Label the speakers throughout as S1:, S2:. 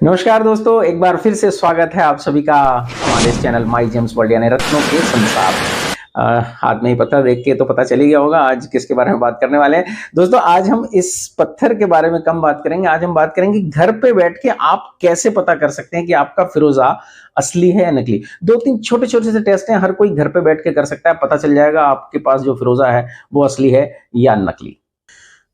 S1: नमस्कार दोस्तों, एक बार फिर से स्वागत है आप सभी का हमारे इस चैनल माई जेम्स वर्ल्ड यानी रत्नों के संसार। हाथ में ही पत्थर देख के तो पता चल ही गया होगा आज किसके बारे में बात करने वाले हैं। दोस्तों, आज हम इस पत्थर के बारे में कम बात करेंगे। आज हम बात करेंगे घर पे बैठ के आप कैसे पता कर सकते हैं कि आपका फिरोजा असली है या नकली। दो तीन छोटे छोटे से टेस्ट हैं, हर कोई घर पे बैठ के कर सकता है। पता चल जाएगा आपके पास जो फिरोजा है वो असली है या नकली।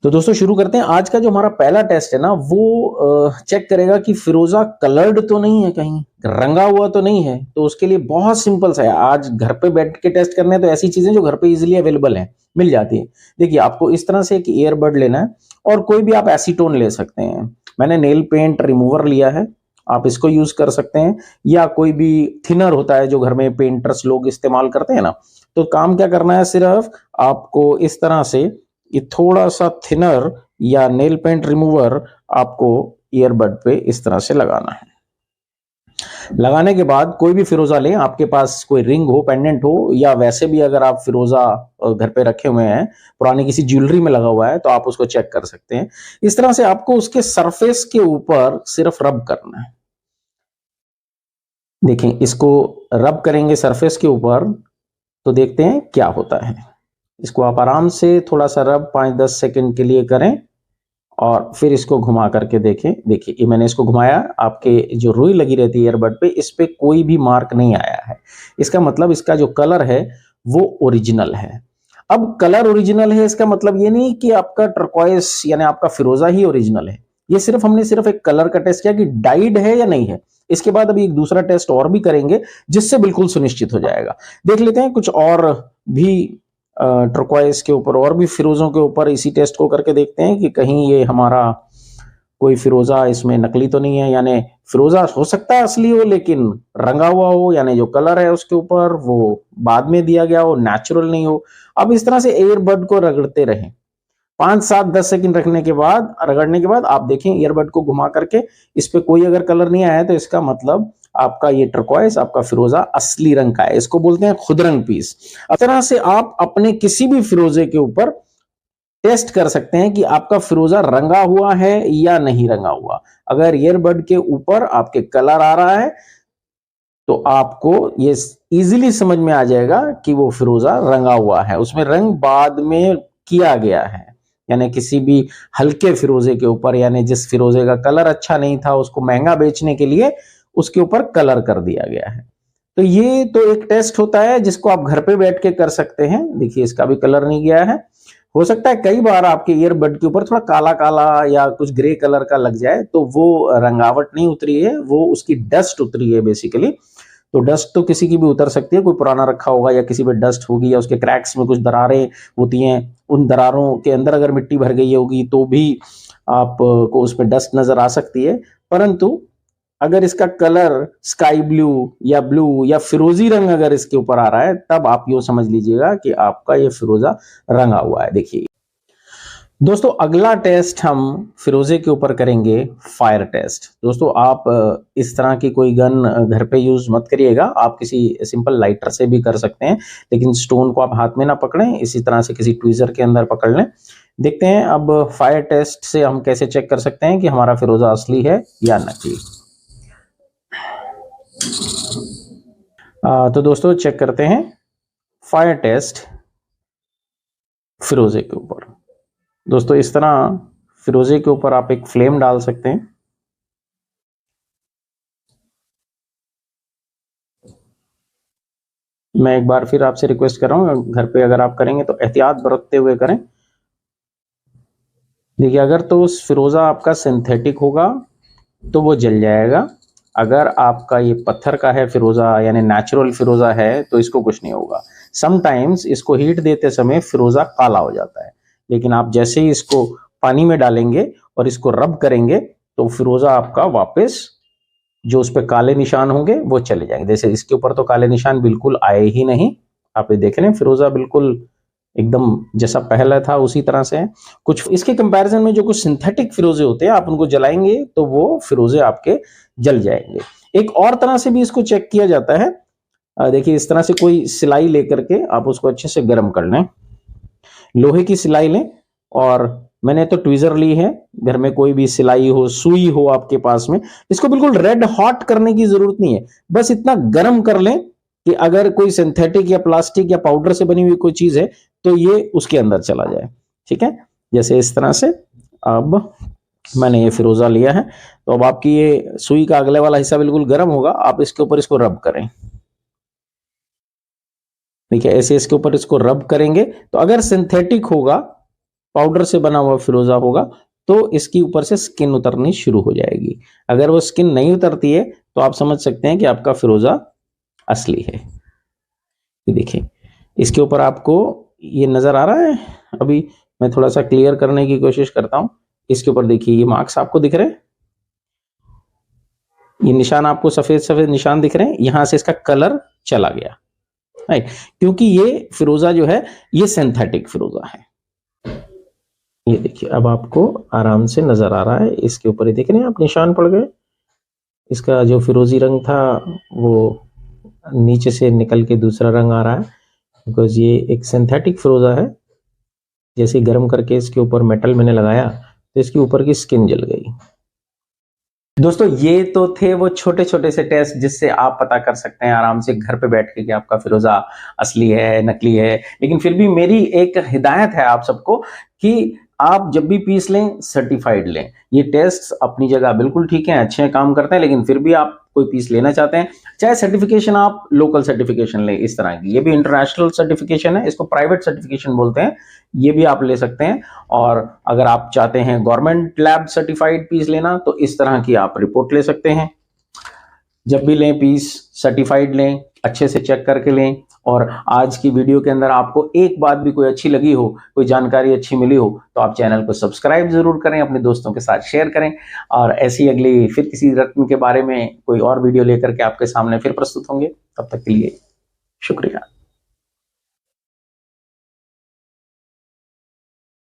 S1: तो दोस्तों शुरू करते हैं। आज का जो हमारा पहला टेस्ट है ना, वो चेक करेगा कि फिरोजा कलर्ड तो नहीं है, कहीं रंगा हुआ तो नहीं है। तो उसके लिए बहुत सिंपल सा है, आज घर पे बैठ के टेस्ट करने हैं तो ऐसी चीजें जो घर पे इजीली अवेलेबल हैं, मिल जाती है। देखिए, आपको इस तरह से एक ईयरबड लेना है और कोई भी आप एसीटोन ले सकते हैं। मैंने नेल पेंट रिमूवर लिया है, आप इसको यूज कर सकते हैं, या कोई भी थिनर होता है जो घर में पेंटर्स लोग इस्तेमाल करते हैं ना। तो काम क्या करना है, सिर्फ आपको इस तरह से ये थोड़ा सा थिनर या नेल पेंट रिमूवर आपको ईयरबड पे इस तरह से लगाना है। लगाने के बाद कोई भी फिरोजा लें, आपके पास कोई रिंग हो, पेंडेंट हो, या वैसे भी अगर आप फिरोजा घर पे रखे हुए हैं, पुरानी किसी ज्वेलरी में लगा हुआ है, तो आप उसको चेक कर सकते हैं। इस तरह से आपको उसके सरफेस के ऊपर सिर्फ रब करना है। देखें, इसको रब करेंगे सरफेस के ऊपर तो देखते हैं क्या होता है। इसको आप आराम से थोड़ा सा रब 5-10 सेकंड के लिए करें और फिर इसको घुमा करके देखें। देखिए, ये मैंने इसको घुमाया, आपके जो रुई लगी रहती है ईयरबड पे, इस पे कोई भी मार्क नहीं आया है। इसका मतलब इसका जो कलर है वो ओरिजिनल है। अब कलर ओरिजिनल है, इसका मतलब ये नहीं कि आपका टर्कोइस यानी आपका फिरोजा ही ओरिजिनल है। ये हमने सिर्फ एक कलर का टेस्ट किया कि डाइड है या नहीं है। इसके बाद अभी एक दूसरा टेस्ट और भी करेंगे जिससे बिल्कुल सुनिश्चित हो जाएगा। देख लेते हैं कुछ और भी टर्कोइस के ऊपर और भी फिरोजों के ऊपर इसी टेस्ट को करके देखते हैं कि कहीं ये हमारा कोई फिरोजा इसमें नकली तो नहीं है। यानी फिरोजा हो सकता है असली हो लेकिन रंगा हुआ हो, यानी जो कलर है उसके ऊपर वो बाद में दिया गया हो, नेचुरल नहीं हो। अब इस तरह से ईयरबड को रगड़ते रहें 5-7-10 सेकंड रगड़ने के बाद आप देखें ईयरबड को घुमा करके, इस पे कोई अगर कलर नहीं आया है तो इसका मतलब आपका ये टर्कोइस, आपका फिरोजा असली रंग का है। इसको बोलते हैं खुद रंग पीस। इस तरह से आप अपने किसी भी फिरोजे के ऊपर टेस्ट कर सकते हैं कि आपका फिरोजा रंगा हुआ है या नहीं रंगा हुआ। अगर ईयरबड के ऊपर आपके कलर आ रहा है तो आपको ये इजीली समझ में आ जाएगा कि वो फिरोजा रंगा हुआ है, उसमें रंग बाद में किया गया है। यानी किसी भी हल्के फिरोजे के ऊपर, यानी जिस फिरोजे का कलर अच्छा नहीं था उसको महंगा बेचने के लिए उसके ऊपर कलर कर दिया गया है। तो ये तो एक टेस्ट होता है जिसको आप घर पे बैठ के कर सकते हैं। देखिए, इसका भी कलर नहीं गया है। हो सकता है कई बार आपके ईयरबड के ऊपर थोड़ा काला काला या कुछ ग्रे कलर का लग जाए, तो वो रंगावट नहीं उतरी है, वो उसकी डस्ट उतरी है बेसिकली। तो डस्ट तो किसी की भी उतर सकती है, कोई पुराना रखा होगा या किसी पे डस्ट होगी, या उसके क्रैक्स में कुछ दरारें होती हैं, उन दरारों के अंदर अगर मिट्टी भर गई होगी तो भी आपको उस पर डस्ट नजर आ सकती है। परंतु अगर इसका कलर स्काई ब्लू या फिरोजी रंग अगर इसके ऊपर आ रहा है, तब आप ये समझ लीजिएगा कि आपका ये फिरोजा रंगा हुआ है। देखिए दोस्तों, अगला टेस्ट हम फिरोजे के ऊपर करेंगे, फायर टेस्ट। दोस्तों, आप इस तरह की कोई गन घर पे यूज मत करिएगा, आप किसी सिंपल लाइटर से भी कर सकते हैं, लेकिन स्टोन को आप हाथ में ना पकड़ें, इसी तरह से किसी ट्वीजर के अंदर पकड़ लें। देखते हैं अब फायर टेस्ट से हम कैसे चेक कर सकते हैं कि हमारा फिरोजा असली है या नकली। तो दोस्तों चेक करते हैं फायर टेस्ट फिरोजे के ऊपर। दोस्तों, इस तरह फिरोजे के ऊपर आप एक फ्लेम डाल सकते हैं। मैं एक बार फिर आपसे रिक्वेस्ट कर रहा हूं, घर पे अगर आप करेंगे तो एहतियात बरतते हुए करें। देखिए, अगर तो फिरोजा आपका सिंथेटिक होगा तो वो जल जाएगा। अगर आपका ये पत्थर का है फिरोजा, यानी नेचुरल फिरोजा है, तो इसको कुछ नहीं होगा। समटाइम्स इसको हीट देते समय फिरोजा काला हो जाता है, लेकिन आप जैसे ही इसको पानी में डालेंगे और इसको रब करेंगे तो फिरोजा आपका वापस, जो उस पर काले निशान होंगे वो चले जाएंगे। जैसे इसके ऊपर तो काले निशान बिल्कुल आए ही नहीं, आप ये देख रहे हैं फिरोजा बिल्कुल एकदम जैसा पहला था उसी तरह से है। कुछ इसके कंपैरिजन में जो कुछ सिंथेटिक फिरोजे होते हैं, आप उनको जलाएंगे तो वो फिरोजे आपके जल जाएंगे। एक और तरह से भी इसको चेक किया जाता है। देखिए, इस तरह से कोई सिलाई लेकर के आप उसको अच्छे से गर्म कर लें, लोहे की सिलाई लें और मैंने तो ट्वीजर ली है, घर में कोई भी सिलाई हो, सुई हो आपके पास में, इसको बिल्कुल रेड हॉट करने की जरूरत नहीं है, बस इतना गर्म कर लें कि अगर कोई सिंथेटिक या प्लास्टिक या पाउडर से बनी हुई कोई चीज है तो ये उसके अंदर चला जाए। ठीक है, जैसे इस तरह से। अब मैंने ये फिरोजा लिया है, तो अब आपकी ये सुई का अगले वाला हिस्सा बिल्कुल गर्म होगा, आप इसके ऊपर इसको रब करें। ठीक है, ऐसे इसके ऊपर इसको रब करेंगे तो अगर सिंथेटिक होगा, पाउडर से बना हुआ फिरोजा होगा, तो इसकी ऊपर से स्किन उतरनी शुरू हो जाएगी। अगर वो स्किन नहीं उतरती है तो आप समझ सकते हैं कि आपका फिरोजा असली है। ये देखिए, इसके ऊपर आपको ये नजर आ रहा है। अभी मैं थोड़ा सा क्लियर करने की कोशिश करता हूं। इसके ऊपर देखिए, ये मार्क्स आपको दिख रहे हैं, ये निशान आपको सफेद सफेद निशान दिख रहे हैं, यहां से इसका कलर चला गया, राइट, क्योंकि ये फिरोजा जो है ये सिंथेटिक फिरोजा है। ये देखिए, अब आपको आराम से नजर आ रहा है, इसके ऊपर ही देख रहे हैं आप, निशान पड़ गए। इसका जो फिरोजी रंग था वो नीचे से निकल के दूसरा रंग आ रहा है, बिकॉज ये एक सिंथेटिक फिरोजा है। जैसे गर्म करके इसके ऊपर मेटल मैंने लगाया तो इसके ऊपर की स्किन जल गई। दोस्तों, ये तो थे वो छोटे छोटे से टेस्ट जिससे आप पता कर सकते हैं आराम से घर पे बैठ के कि आपका फिरोजा असली है नकली है। लेकिन फिर भी मेरी एक हिदायत है आप सबको कि आप जब भी पीस लें सर्टिफाइड लें। ये टेस्ट अपनी जगह बिल्कुल ठीक है, अच्छे काम करते हैं, लेकिन फिर भी आप कोई पीस लेना चाहते हैं, चाहे सर्टिफिकेशन आप लोकल सर्टिफिकेशन लें इस तरह की, ये भी इंटरनेशनल सर्टिफिकेशन है, इसको प्राइवेट सर्टिफिकेशन बोलते हैं, ये भी आप ले सकते हैं। और अगर आप चाहते हैं गवर्नमेंट लैब सर्टिफाइड पीस लेना तो इस तरह की आप रिपोर्ट ले सकते हैं। जब भी लें पीस सर्टिफाइड लें, अच्छे से चेक करके लें। और आज की वीडियो के अंदर आपको एक बात भी कोई अच्छी लगी हो, कोई जानकारी अच्छी मिली हो, तो आप चैनल को सब्सक्राइब जरूर करें, अपने दोस्तों के साथ शेयर करें। और ऐसी अगली फिर किसी रत्न के बारे में कोई और वीडियो लेकर के आपके सामने फिर प्रस्तुत होंगे। तब तक के लिए शुक्रिया।